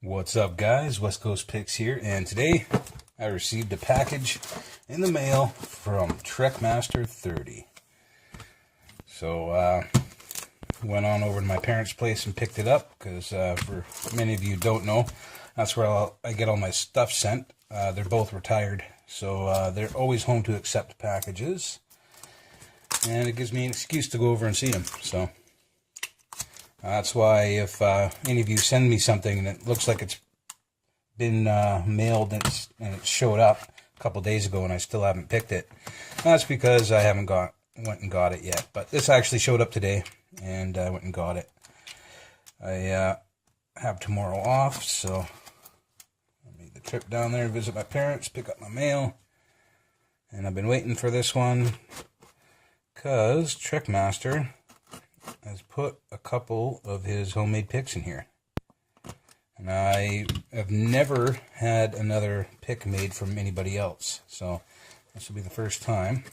What's up, guys? West Coast Picks here, and today I received a package in the mail from Trekmaster30. So went on over to my parents' place and picked it up because for many of you who don't know, that's where I get all my stuff sent. They're both retired, so they're always home to accept packages, and it gives me an excuse to go over and see them. So that's why if any of you send me something and it looks like it's been mailed and it showed up a couple days ago and I still haven't picked it, that's because I haven't went and got it yet. But this actually showed up today and I went and got it. I have tomorrow off, so I made the trip down there, visit my parents, pick up my mail, and I've been waiting for this one because Trekmaster has put a couple of his homemade picks in here. And I have never had another pick made from anybody else, so this will be the first time.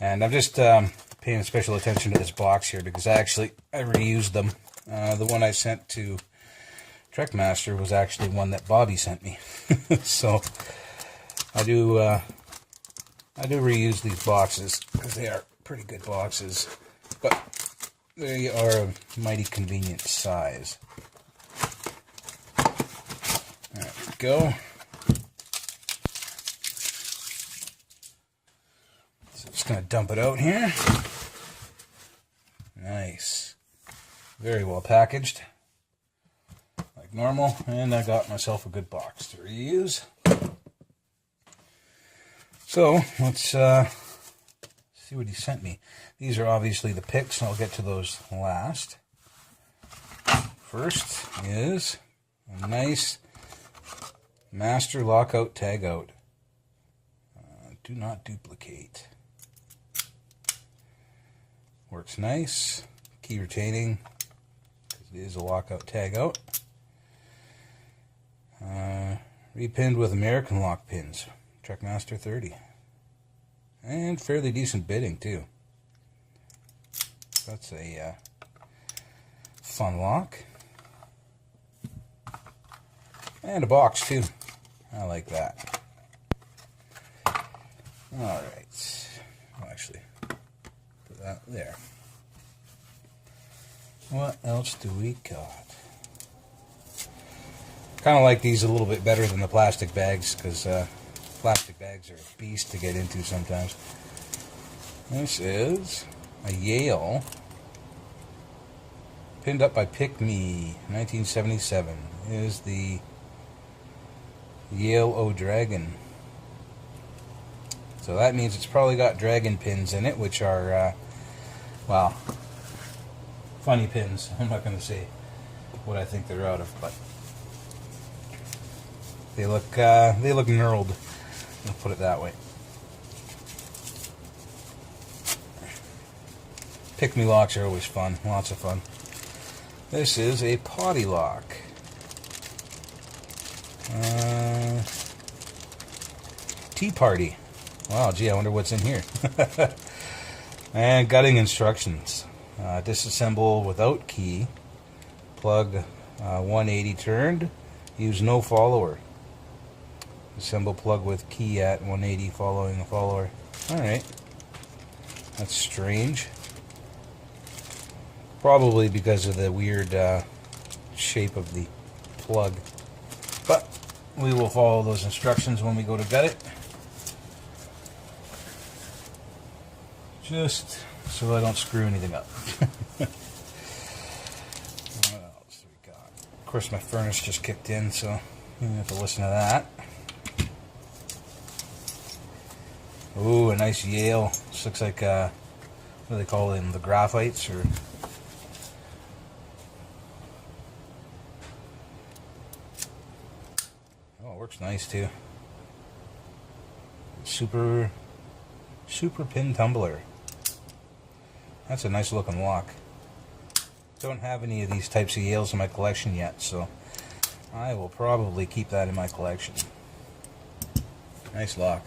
And I'm just paying special attention to this box here because I reused them. The one I sent to Trekmaster was actually one that Bobby sent me. So I do reuse these boxes because they are pretty good boxes. But they are a mighty convenient size. There we go. So I'm just going to dump it out here. Nice. Very well packaged. Like normal. And I got myself a good box to reuse. So let's see what he sent me. These are obviously the picks, and I'll get to those last. First is a nice Master Lockout Tagout. Do not duplicate. Works nice. Key retaining, because it is a lockout tagout. Repinned with American lock pins. Trekmaster30. And fairly decent bidding, too. That's a fun lock. And a box, too. I like that. Alright. I'll actually put that there. What else do we got? Kind of like these a little bit better than the plastic bags, because plastic bags are a beast to get into sometimes. This is a Yale, pinned up by Pick Me, 1977. Is the Yale O Dragon. So that means it's probably got dragon pins in it, which are, well, funny pins. I'm not going to say what I think they're out of, but they look knurled. I'll put it that way. Pick Me locks are always fun. Lots of fun. This is a potty lock. Tea Party. Wow, gee, I wonder what's in here. And gutting instructions. Disassemble without key. Plug 180 turned. Use no follower. Assemble plug with key at 180 following the follower. Alright. That's strange. Probably because of the weird shape of the plug. But we will follow those instructions when we go to gut it. Just so I don't screw anything up. What else do we got? Of course, my furnace just kicked in, so you have to listen to that. Ooh, a nice Yale. This looks like, what do they call them? The graphites, or... Oh, it works nice, too. Super pin tumbler. That's a nice looking lock. Don't have any of these types of Yales in my collection yet, so I will probably keep that in my collection. Nice lock.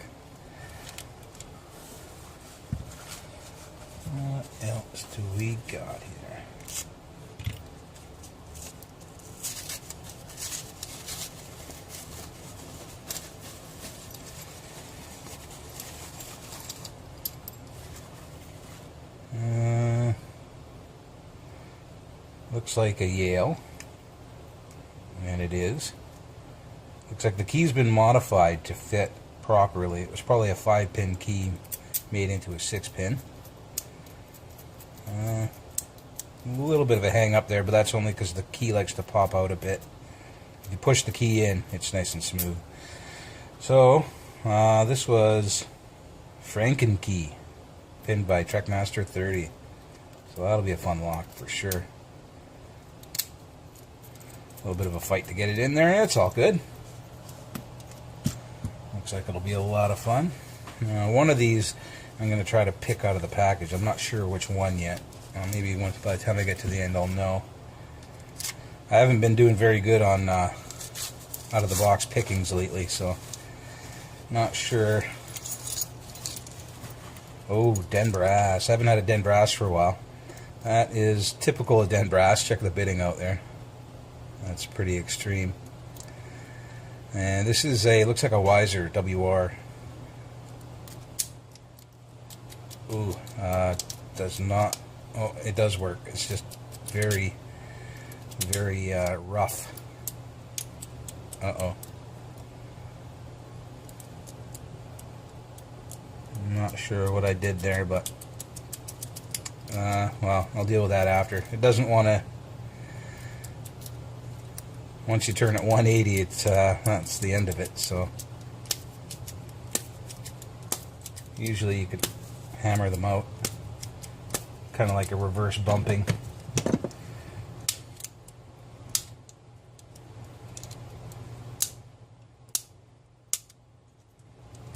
What else do we got here? looks like a Yale, and it is. Looks like the key's been modified to fit properly. It was probably a 5-pin key made into a 6-pin. A little bit of a hang up there, but that's only because the key likes to pop out a bit. If you push the key in, it's nice and smooth. So, this was Franken key, pinned by Trekmaster30. So that'll be a fun lock for sure. A little bit of a fight to get it in there. It's all good. Looks like it'll be a lot of fun. One of these I'm going to try to pick out of the package. I'm not sure which one yet. Maybe by the time I get to the end I'll know. I haven't been doing very good on out of the box pickings lately, so not sure. Oh, Den Brass. I haven't had a Den Brass for a while. That is typical of Den Brass. Check the bidding out there. That's pretty extreme. And this is looks like a Wiser WR. Ooh, does not, oh, it does work. It's just very, very rough. Uh-oh. I'm not sure what I did there, but well, I'll deal with that after. It doesn't want to, once you turn it 180, it's that's the end of it. So usually you could hammer them out, kind of like a reverse bumping.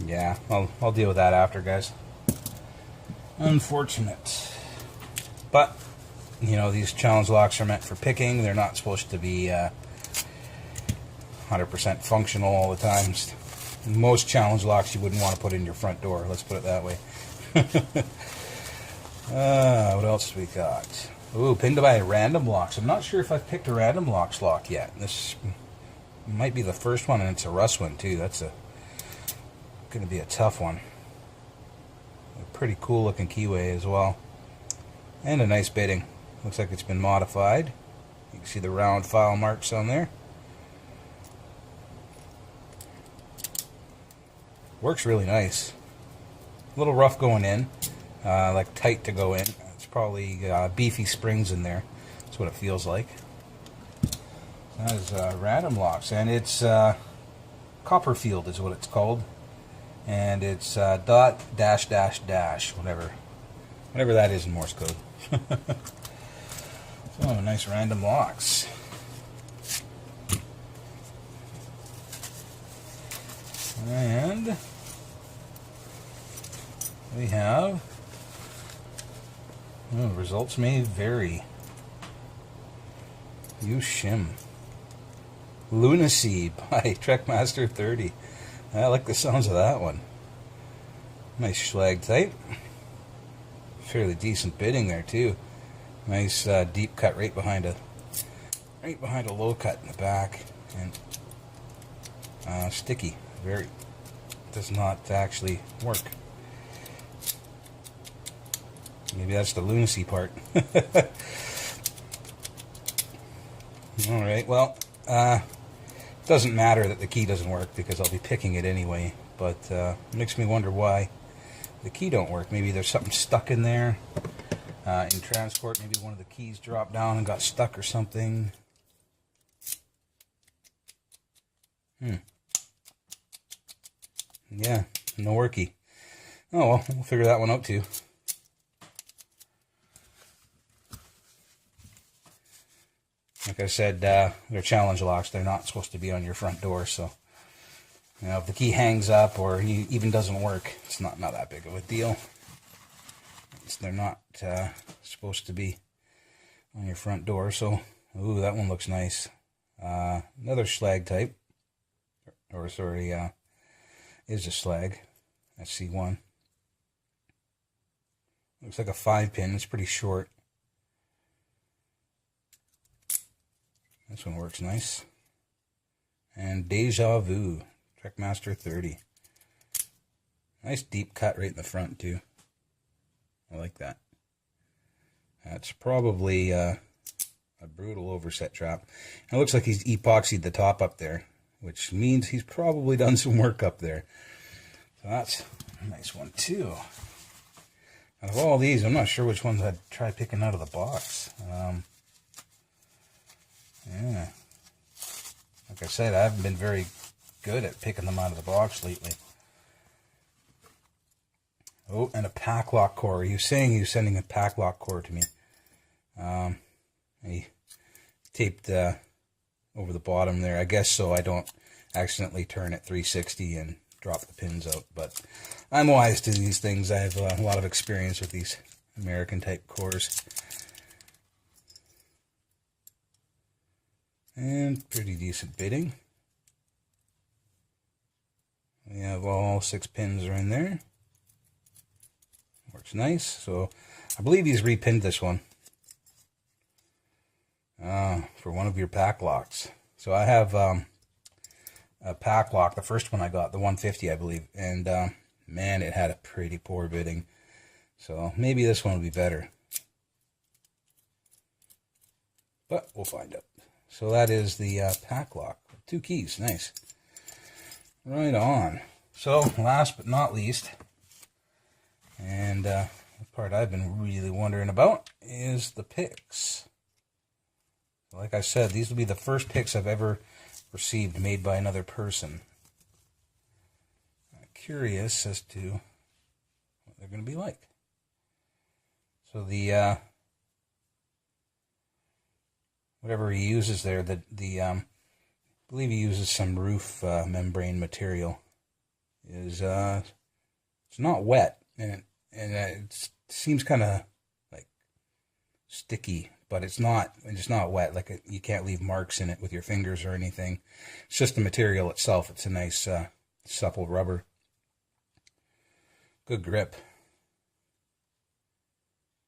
Yeah, I'll deal with that after, guys. Unfortunate. But, you know, these challenge locks are meant for picking. They're not supposed to be 100% functional all the time. Most challenge locks you wouldn't want to put in your front door. Let's put it that way. What else do we got? Ooh, pinned by random locks. I'm not sure if I've picked a random locks lock yet. This might be the first one, and it's a Russ one too. That's going to be a tough one. A pretty cool looking keyway as well, and a nice bidding. Looks like it's been modified. You can see the round file marks on there. Works really nice. A little rough going in, like tight to go in. It's probably beefy springs in there. That's what it feels like. That is random locks, and it's Copperfield is what it's called, and it's dot dash dash dash whatever that is in Morse code. So nice random locks. And we have, results may vary. Yushim. Lunacy by Trekmaster30. I like the sounds of that one. Nice schlag type. Fairly decent bidding there too. Nice deep cut right behind a low cut in the back, and sticky. Very, does not actually work. Maybe that's the lunacy part. Alright, well, it doesn't matter that the key doesn't work because I'll be picking it anyway, but it makes me wonder why the key don't work. Maybe there's something stuck in there in transport. Maybe one of the keys dropped down and got stuck or something. Yeah, no worky. Oh well, we'll figure that one out too. Like I said, they're challenge locks. They're not supposed to be on your front door, so you know, if the key hangs up or even doesn't work, it's not that big of a deal. They're not supposed to be on your front door. So, ooh, that one looks nice. Another schlag type, or sorry, is a slag. That's C1. Looks like a 5-pin. It's pretty short. This one works nice. And Deja Vu, Trekmaster30. Nice deep cut right in the front too. I like that. That's probably a a brutal overset trap. And it looks like he's epoxied the top up there, which means he's probably done some work up there. So that's a nice one too. Out of all these, I'm not sure which ones I'd try picking out of the box. Yeah. Like I said, I haven't been very good at picking them out of the box lately. Oh, and a pack lock core. He was saying he was sending a pack lock core to me. He taped over the bottom there, I guess, so I don't accidentally turn it 360 and drop the pins out. But I'm wise to these things. I have a lot of experience with these American type cores. And pretty decent bitting. We have all 6 pins are in there. Works nice. So I believe he's repinned this one for one of your pack locks. So I have a pack lock, the first one I got, the 150 I believe, and man, it had a pretty poor bitting. So maybe this one will be better. But we'll find out. So that is the pack lock. 2 keys, nice. Right on. So last but not least, and the part I've been really wondering about is the picks. Like I said, these will be the first picks I've ever received made by another person. I'm curious as to what they're going to be like. So the whatever he uses there, I believe he uses some roof membrane material. Is it's not wet, and it seems kind of like sticky, but it's not wet. Like you can't leave marks in it with your fingers or anything. It's just the material itself. It's a nice supple rubber. Good grip.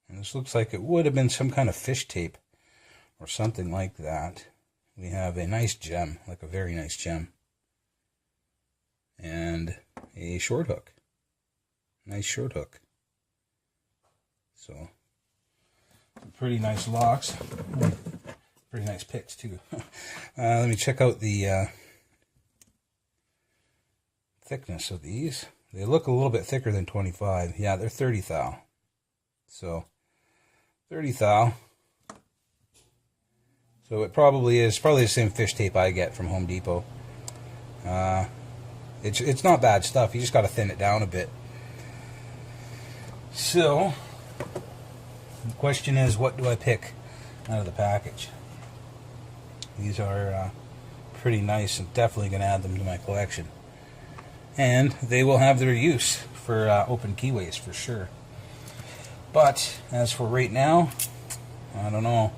And this looks like it would have been some kind of fish tape or something like that. We have a nice gem, like a very nice gem, and a short hook. Nice short hook. So, pretty nice locks. Pretty nice picks too. Let me check out the thickness of these. They look a little bit thicker than 25. Yeah, they're 30 thou. So, 30 thou. So it probably is the same fish tape I get from Home Depot. It's not bad stuff. You just got to thin it down a bit. So the question is, what do I pick out of the package? These are pretty nice and definitely going to add them to my collection. And they will have their use for open keyways for sure. But as for right now, I don't know.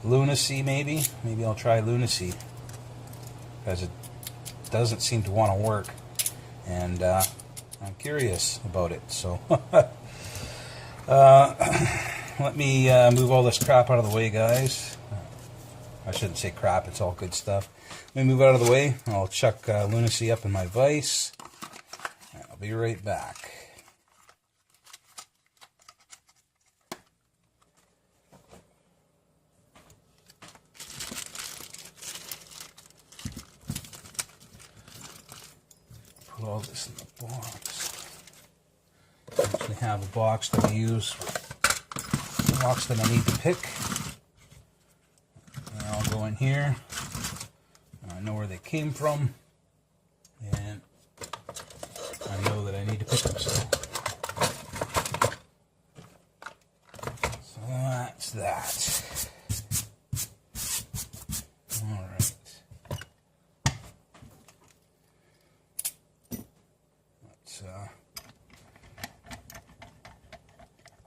Lunacy, maybe I'll try Lunacy, because it doesn't seem to want to work, and I'm curious about it. So let me move all this crap out of the way, guys. I shouldn't say crap, it's all good stuff. Let me move out of the way. I'll chuck Lunacy up in my vise. I'll be right back. Put all this in the box. I actually have a box that I use for the box that I need to pick. And I'll go in here. I know where they came from, and I know that I need to pick them. So that's that. All right.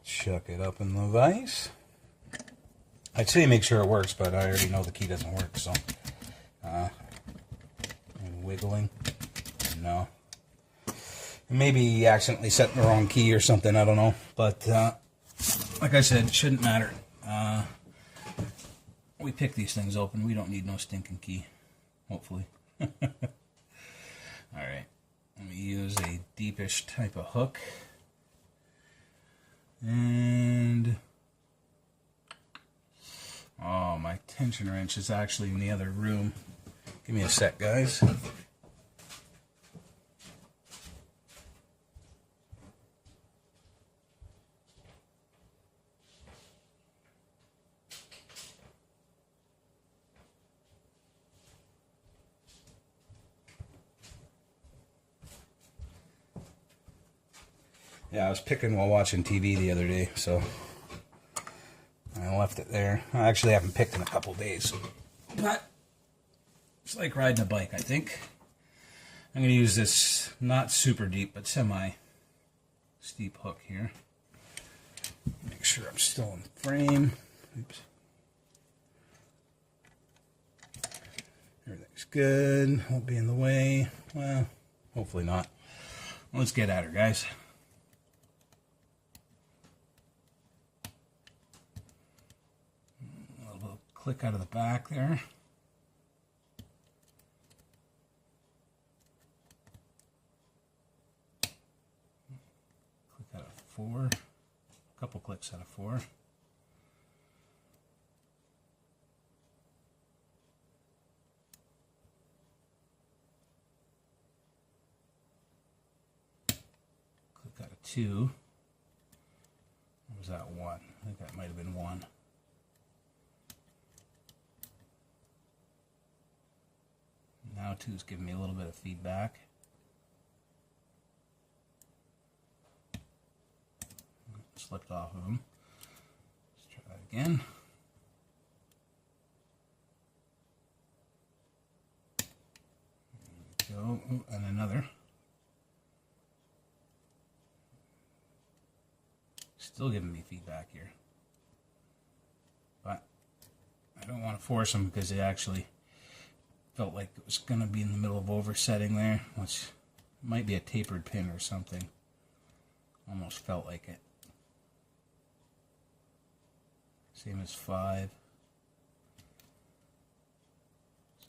Chuck it up in the vise. I'd say make sure it works, but I already know the key doesn't work, so wiggling. No. Maybe accidentally set the wrong key or something, I don't know. But like I said, it shouldn't matter. We pick these things open. We don't need no stinking key, hopefully. Alright. Let me use a deepish type of hook. And Oh, my tension wrench is actually in the other room. Give me a sec, guys. Yeah, I was picking while watching TV the other day, so I left it there. I actually haven't picked in a couple days, but it's like riding a bike, I think. I'm going to use this not super deep, but semi-steep hook here. Make sure I'm still in frame. Oops. Everything's good. Won't be in the way. Well, hopefully not. Let's get at her, guys. A little click out of the back there. Click out of 4. A couple clicks out of 4. Click out of 2. Or was that 1? I think that might have been 1. Now 2's giving me a little bit of feedback. Slipped off of them. Let's try that again. There we go. Ooh, and another. Still giving me feedback here. But I don't want to force them because it actually felt like it was going to be in the middle of oversetting there, which might be a tapered pin or something. Almost felt like it. Same as 5.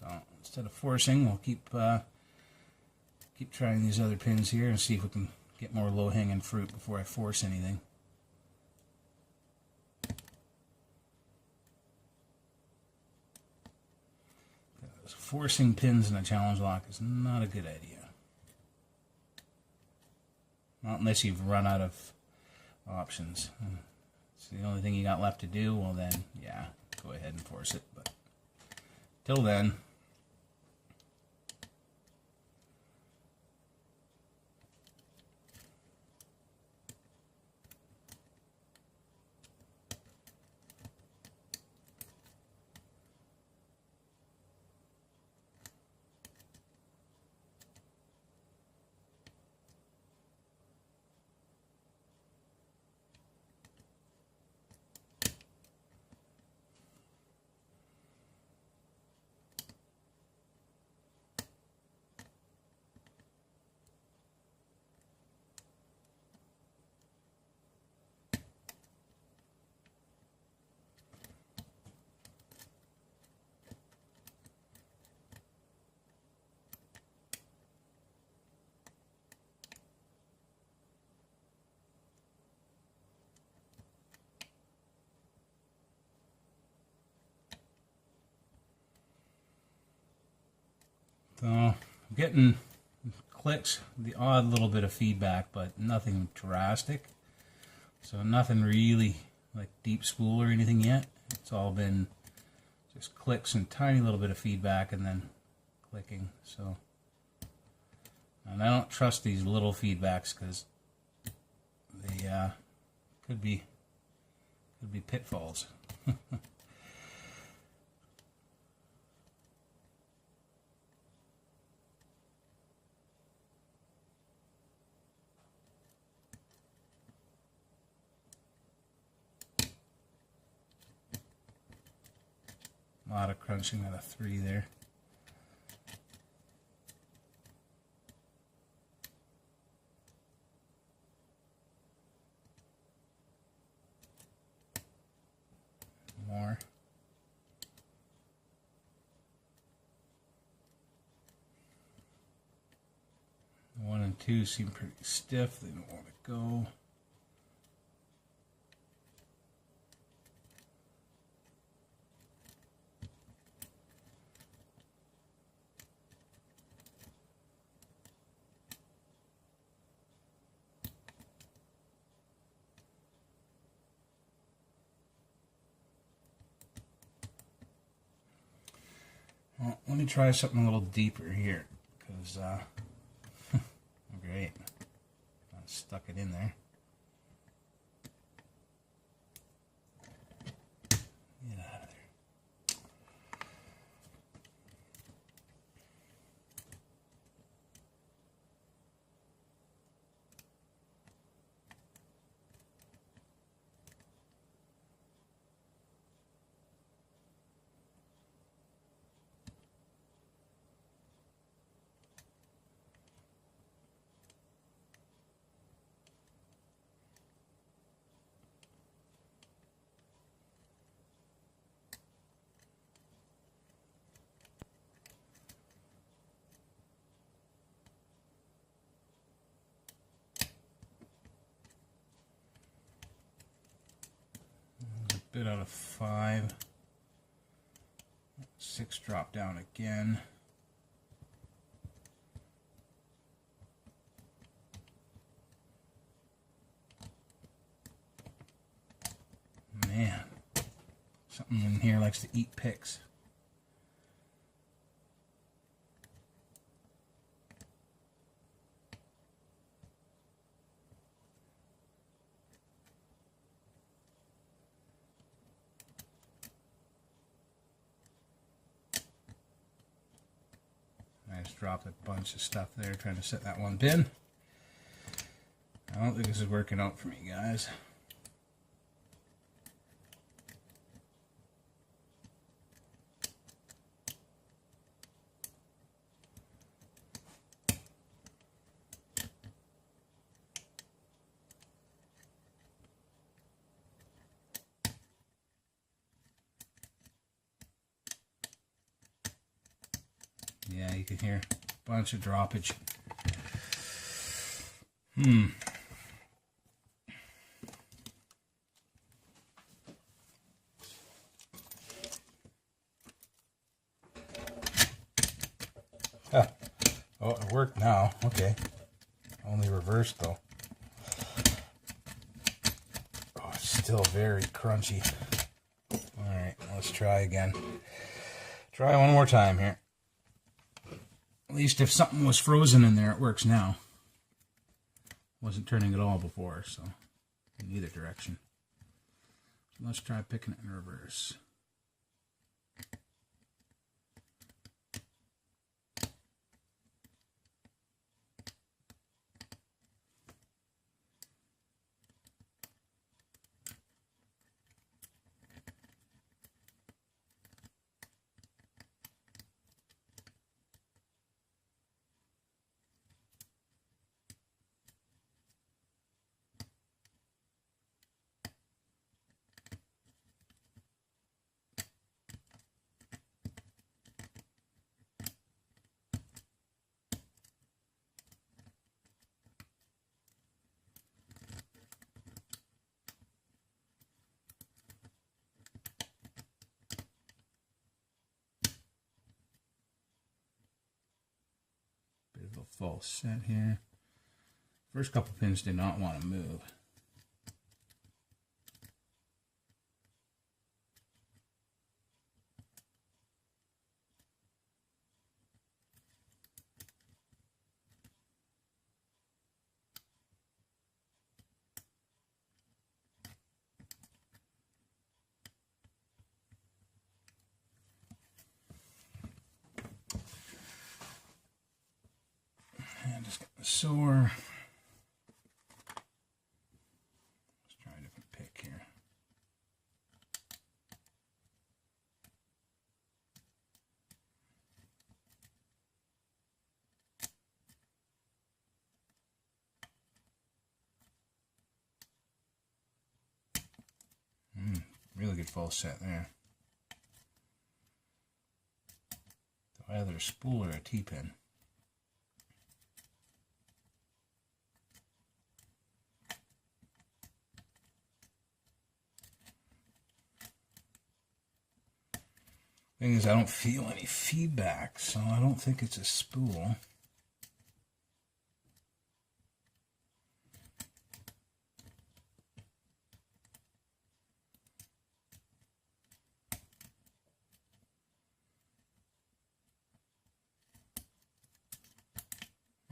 So instead of forcing, we'll keep trying these other pins here and see if we can get more low-hanging fruit before I force anything. Because forcing pins in a challenge lock is not a good idea. Not unless you've run out of options. It's the only thing you got left to do, well then, yeah, go ahead and force it. But till then, so I'm getting clicks, the odd little bit of feedback, but nothing drastic. So nothing really like deep spool or anything yet. It's all been just clicks and tiny little bit of feedback and then clicking. So, and I don't trust these little feedbacks because they could be pitfalls. A lot of crunching at a 3 there. More. 1 and 2 seem pretty stiff. They don't want to go. Well, let me try something a little deeper here, because, great, I stuck it in there. Get out of there. Bit out of 5. 6 drop down again. Man, something in here likes to eat picks. I just dropped a bunch of stuff there trying to set that one pin. I don't think this is working out for me, guys. Yeah, you can hear a bunch of droppage. Ah. Oh, it worked now. Okay. Only reversed though. Oh, it's still very crunchy. Alright, let's try again. Try one more time here. At least if something was frozen in there, it works now. Wasn't turning at all before, so in either direction. So let's try picking it in reverse. Bit of a false set here. First couple pins did not want to move. And just got the sore. Let's try a different pick here. Really good false set there. Either a spool or a T-pin. Thing is, I don't feel any feedback, so I don't think it's a spool.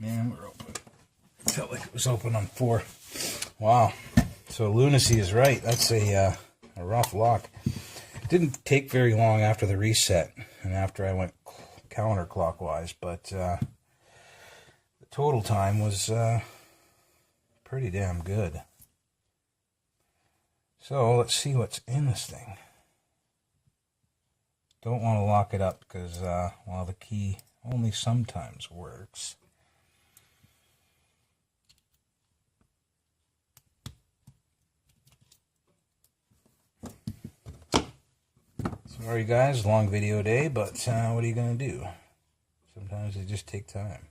And we're open. It felt like it was open on 4. Wow. So Lunacy is right. That's a rough lock. Didn't take very long after the reset and after I went counterclockwise, but the total time was pretty damn good. So let's see what's in this thing. Don't want to lock it up because, well, the key only sometimes works. Sorry guys, long video day, but what are you going to do? Sometimes they just take time.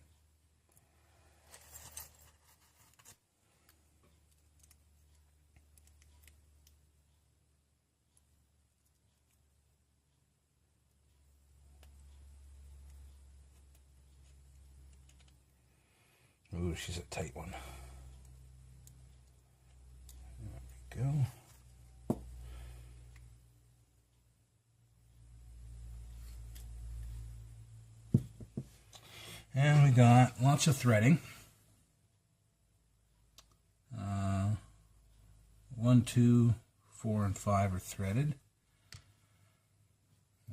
Ooh, she's a tight one. There we go. And we got lots of threading. 1, 2, 4, and 5 are threaded.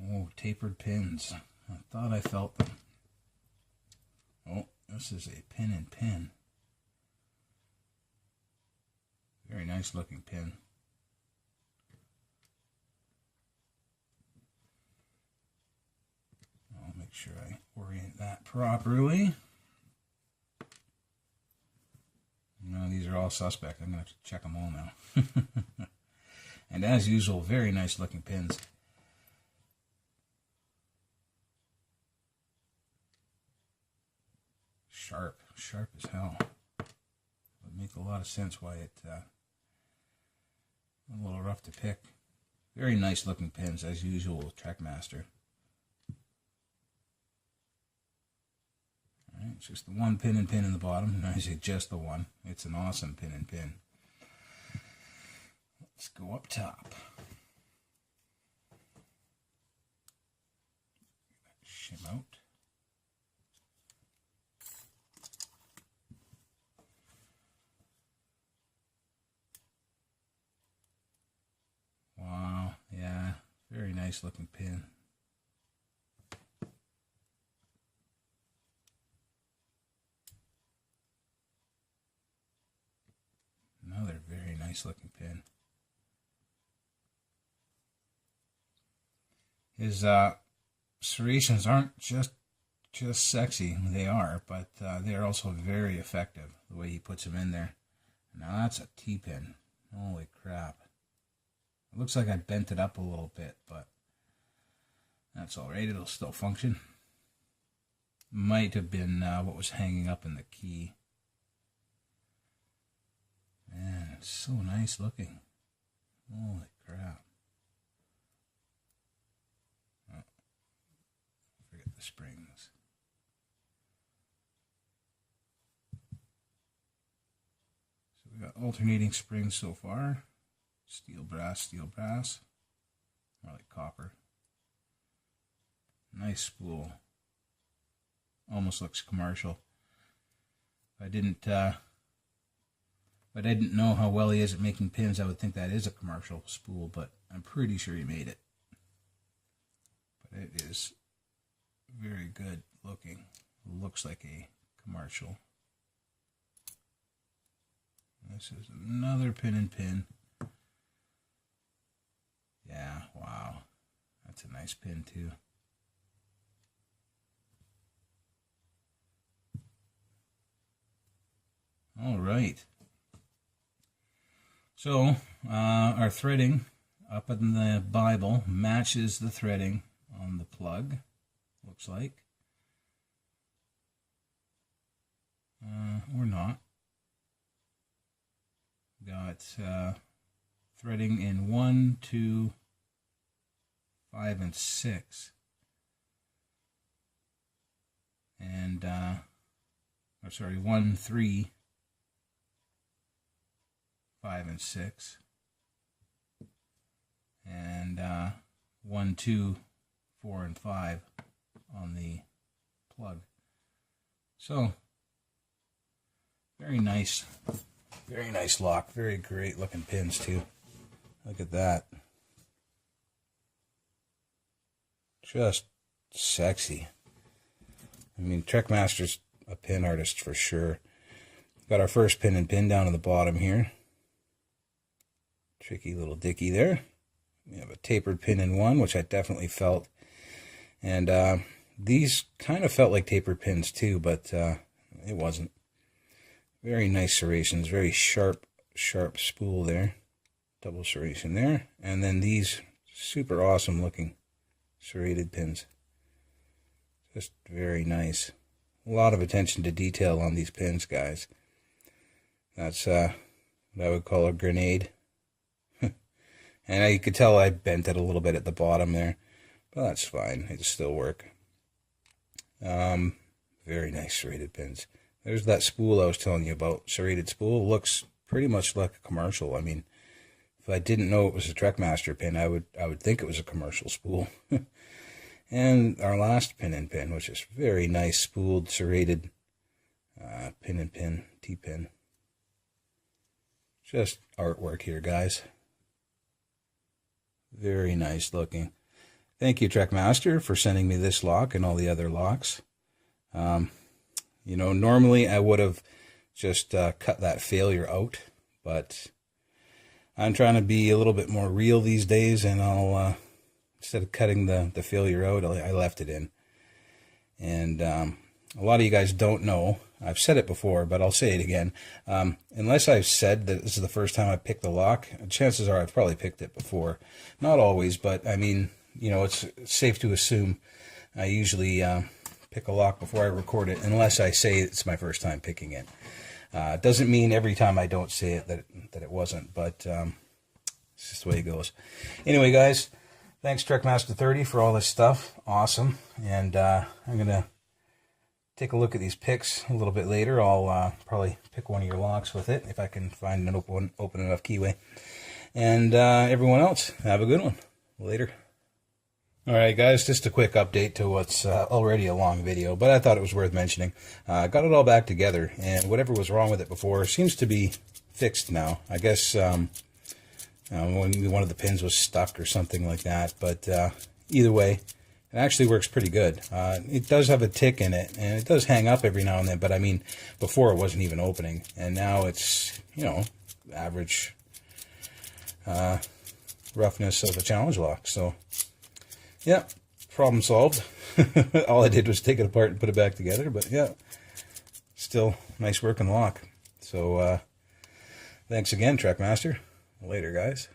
Oh, tapered pins. I thought I felt them. Oh, this is a pin and pin. Very nice looking pin. I'll make sure I orient that properly. No, these are all suspect. I'm going to have to check them all now. And as usual, very nice looking pins. Sharp as hell. Would make a lot of sense why it a little rough to pick. Very nice looking pins as usual with Trekmaster. Alright, it's just the one pin and pin in the bottom. And I say just the one. It's an awesome pin and pin. Let's go up top. Shim out. Wow, yeah, very nice looking pin. Another very nice looking pin. His serrations aren't just sexy, they are, but they're also very effective, the way he puts them in there. Now that's a T-pin. Holy crap. It looks like I bent it up a little bit, but that's alright, it'll still function. Might have been what was hanging up in the key. Man, it's so nice looking. Holy crap. Oh, forget the springs. So we got alternating springs so far. Steel, brass, more like copper. Nice spool. Almost looks commercial. If I didn't know how well he is at making pins, I would think that is a commercial spool, but I'm pretty sure he made it. But it is very good looking. Looks like a commercial. This is another pin and pin. Yeah, wow. That's a nice pin too. All right. So, our threading up in the Bible matches the threading on the plug, looks like. Or not. Got threading in 1, 2, 5, and 6. And, I'm sorry, 1, 3, 5, and 6. And 1, 2, 4, and 5 on the plug. So, Very nice lock. Very great looking pins too. Look at that. Just sexy. I mean, Trekmaster's a pin artist for sure. Got our first pin and pin down at the bottom here. Tricky little dicky there. We have a tapered pin in one, which I definitely felt. And these kind of felt like tapered pins too, but it wasn't. Very nice serrations, very sharp spool there. Double serration there. And then these super awesome looking serrated pins. Just very nice. A lot of attention to detail on these pins, guys. That's what I would call a grenade. And you could tell I bent it a little bit at the bottom there, but that's fine. It'll still work. Very nice serrated pins. There's that spool I was telling you about. Serrated spool looks pretty much like a commercial. I mean, if I didn't know it was a Trekmaster pin, I would think it was a commercial spool. And our last pin and pin, which is very nice spooled serrated pin and pin, T-pin. Just artwork here, guys. Very nice looking. Thank you, Trekmaster, for sending me this lock and all the other locks. You know, normally I would have just cut that failure out, but I'm trying to be a little bit more real these days, and I'll, instead of cutting the failure out, I left it in. And a lot of you guys don't know, I've said it before, but I'll say it again. Unless I've said that this is the first time I picked the lock, chances are I've probably picked it before. Not always, but I mean, you know, it's safe to assume I usually pick a lock before I record it, unless I say it's my first time picking it. It doesn't mean every time I don't say it that it wasn't, but it's just the way it goes. Anyway, guys, thanks Trekmaster30 for all this stuff. Awesome. And I'm going to take a look at these picks a little bit later. I'll probably pick one of your locks with it if I can find an open enough keyway. And everyone else, have a good one. Later. Alright guys, just a quick update to what's already a long video, but I thought it was worth mentioning. Got it all back together, and whatever was wrong with it before seems to be fixed now. I guess maybe one of the pins was stuck or something like that, but either way, it actually works pretty good. It does have a tick in it, and it does hang up every now and then, but I mean, before it wasn't even opening, and now it's, you know, average roughness of a challenge lock, so yeah, problem solved. All I did was take it apart and put it back together, but yeah, still nice working lock. So thanks again, Trekmaster. Later, guys.